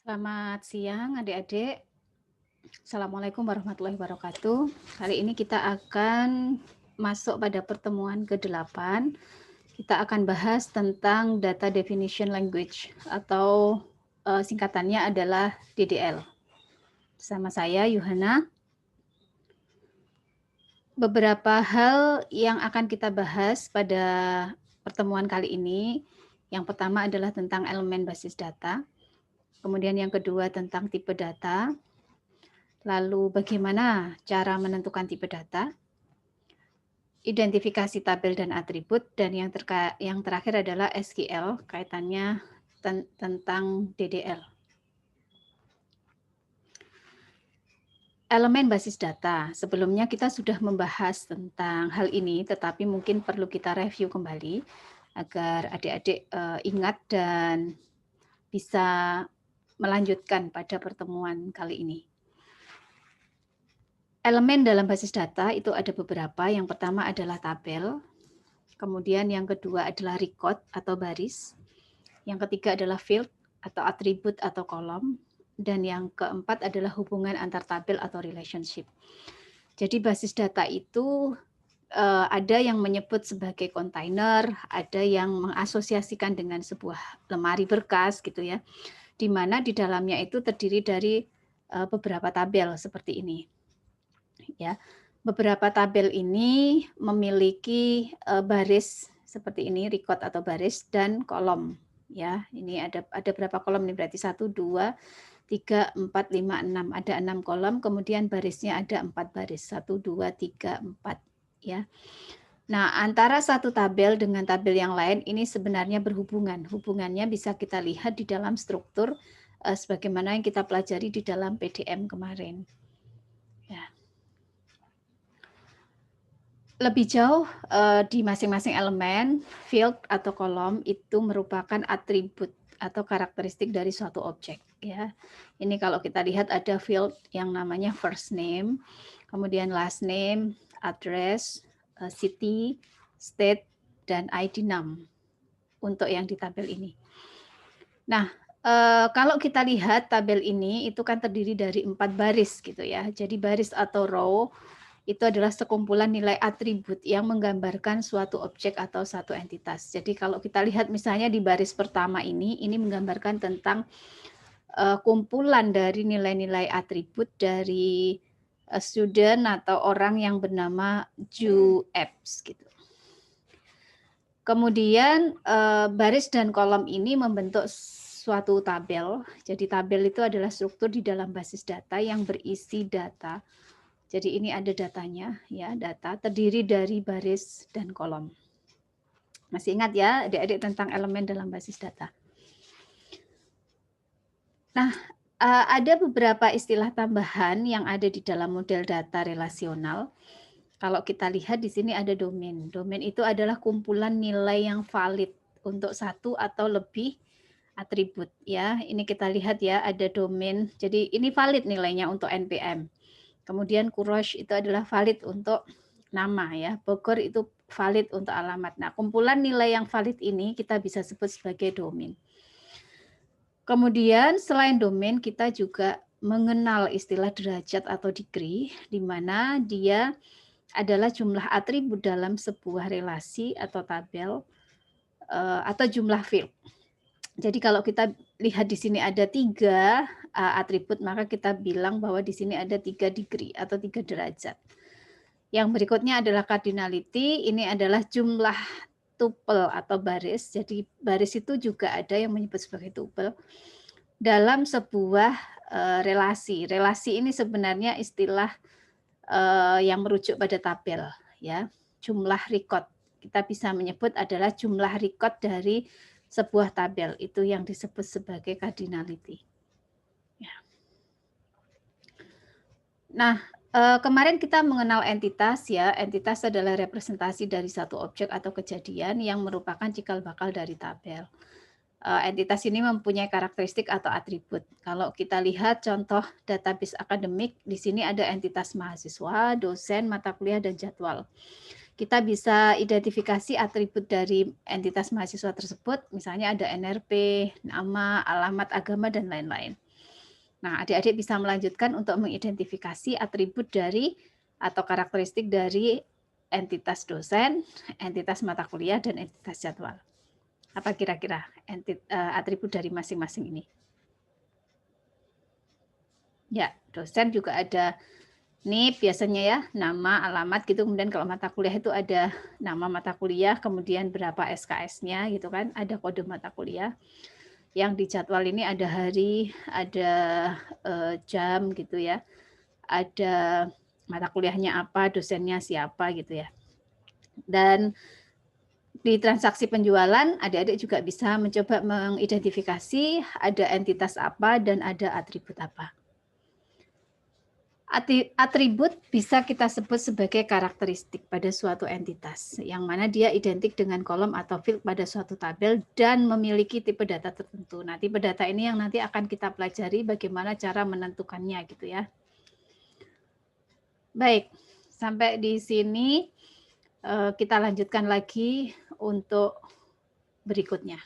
Selamat siang adik-adik. Assalamualaikum warahmatullahi wabarakatuh. Kali ini kita akan masuk pada pertemuan ke-8. Kita akan bahas tentang Data Definition Language atau singkatannya adalah DDL. Bersama saya Yuhana. Beberapa hal yang akan kita bahas pada pertemuan kali ini. Yang pertama adalah tentang elemen basis data. Kemudian yang kedua tentang tipe data. Lalu bagaimana cara menentukan tipe data, identifikasi tabel dan atribut, dan yang terakhir adalah SQL, kaitannya tentang DDL. Elemen basis data, sebelumnya kita sudah membahas tentang hal ini, tetapi mungkin perlu kita review kembali agar adik-adik ingat dan bisa melanjutkan pada pertemuan kali ini. Elemen dalam basis data itu ada beberapa. Yang pertama adalah tabel, kemudian yang kedua adalah record atau baris, yang ketiga adalah field atau atribut atau kolom, dan yang keempat adalah hubungan antar tabel atau relationship. Jadi basis data itu ada yang menyebut sebagai kontainer, ada yang mengasosiasikan dengan sebuah lemari berkas gitu ya, di mana di dalamnya itu terdiri dari beberapa tabel seperti ini. Ya, beberapa tabel ini memiliki baris seperti ini, record atau baris, dan kolom. Ya, ini ada berapa kolom nih? Berarti 1, 2, 3, 4, 5, 6. Ada 6 kolom, kemudian barisnya ada 4 baris. 1, 2, 3, 4. Ya. Nah, antara satu tabel dengan tabel yang lain ini sebenarnya berhubungan. Hubungannya bisa kita lihat di dalam struktur sebagaimana yang kita pelajari di dalam PDM kemarin. Ya. Lebih jauh di masing-masing elemen, field atau kolom itu merupakan atribut atau karakteristik dari suatu objek ya. Ini kalau kita lihat ada field yang namanya first name, kemudian last name, address, city, state, dan ID num untuk yang di tabel ini. Nah, kalau kita lihat tabel ini itu kan terdiri dari 4 baris gitu ya. Jadi baris atau row itu adalah sekumpulan nilai atribut yang menggambarkan suatu objek atau satu entitas. Jadi kalau kita lihat misalnya di baris pertama ini menggambarkan tentang kumpulan dari nilai-nilai atribut dari student atau orang yang bernama Ju Epps gitu. Kemudian baris dan kolom ini membentuk suatu tabel. Jadi tabel itu adalah struktur di dalam basis data yang berisi data. Jadi ini ada datanya, ya, data terdiri dari baris dan kolom. Masih ingat ya, adik-adik tentang elemen dalam basis data. Nah, ada beberapa istilah tambahan yang ada di dalam model data relasional. Kalau kita lihat di sini ada domain. Domain itu adalah kumpulan nilai yang valid untuk satu atau lebih atribut, ya. Ini kita lihat ya, ada domain. Jadi ini valid nilainya untuk NPM. Kemudian Kurosh itu adalah valid untuk nama ya, Bogor itu valid untuk alamat. Nah, kumpulan nilai yang valid ini kita bisa sebut sebagai domain. Kemudian selain domain kita juga mengenal istilah derajat atau degree, di mana dia adalah jumlah atribut dalam sebuah relasi atau tabel atau jumlah field. Jadi kalau kita lihat di sini ada 3 atribut, maka kita bilang bahwa di sini ada 3 degree atau 3 derajat. Yang berikutnya adalah cardinality, ini adalah jumlah tupel atau baris. Jadi baris itu juga ada yang menyebut sebagai tupel dalam sebuah relasi. Relasi ini sebenarnya istilah yang merujuk pada tabel ya. Jumlah record. Kita bisa menyebut adalah jumlah record dari sebuah tabel, itu yang disebut sebagai cardinality. Ya. Nah, kemarin kita mengenal entitas ya. Entitas adalah representasi dari satu objek atau kejadian yang merupakan cikal bakal dari tabel. Entitas ini mempunyai karakteristik atau atribut. Kalau kita lihat contoh database akademik, di sini ada entitas mahasiswa, dosen, mata kuliah, dan jadwal. Kita bisa identifikasi atribut dari entitas mahasiswa tersebut, misalnya ada NRP, nama, alamat, agama, dan lain-lain. Nah, adik-adik bisa melanjutkan untuk mengidentifikasi atribut dari atau karakteristik dari entitas dosen, entitas mata kuliah, dan entitas jadwal. Apa kira-kira atribut dari masing-masing ini? Ya, dosen juga ada nih biasanya ya, nama, alamat gitu. Kemudian kalau mata kuliah itu ada nama mata kuliah, kemudian berapa SKS-nya gitu kan, ada kode mata kuliah. Yang di jadwal ini ada hari, ada jam gitu ya, ada mata kuliahnya apa, dosennya siapa gitu ya. Dan di transaksi penjualan, adik-adik juga bisa mencoba mengidentifikasi ada entitas apa dan ada atribut apa. Atribut bisa kita sebut sebagai karakteristik pada suatu entitas, yang mana dia identik dengan kolom atau field pada suatu tabel dan memiliki tipe data tertentu. Nah, tipe data ini yang nanti akan kita pelajari bagaimana cara menentukannya gitu ya. Baik, sampai di sini kita lanjutkan lagi untuk berikutnya.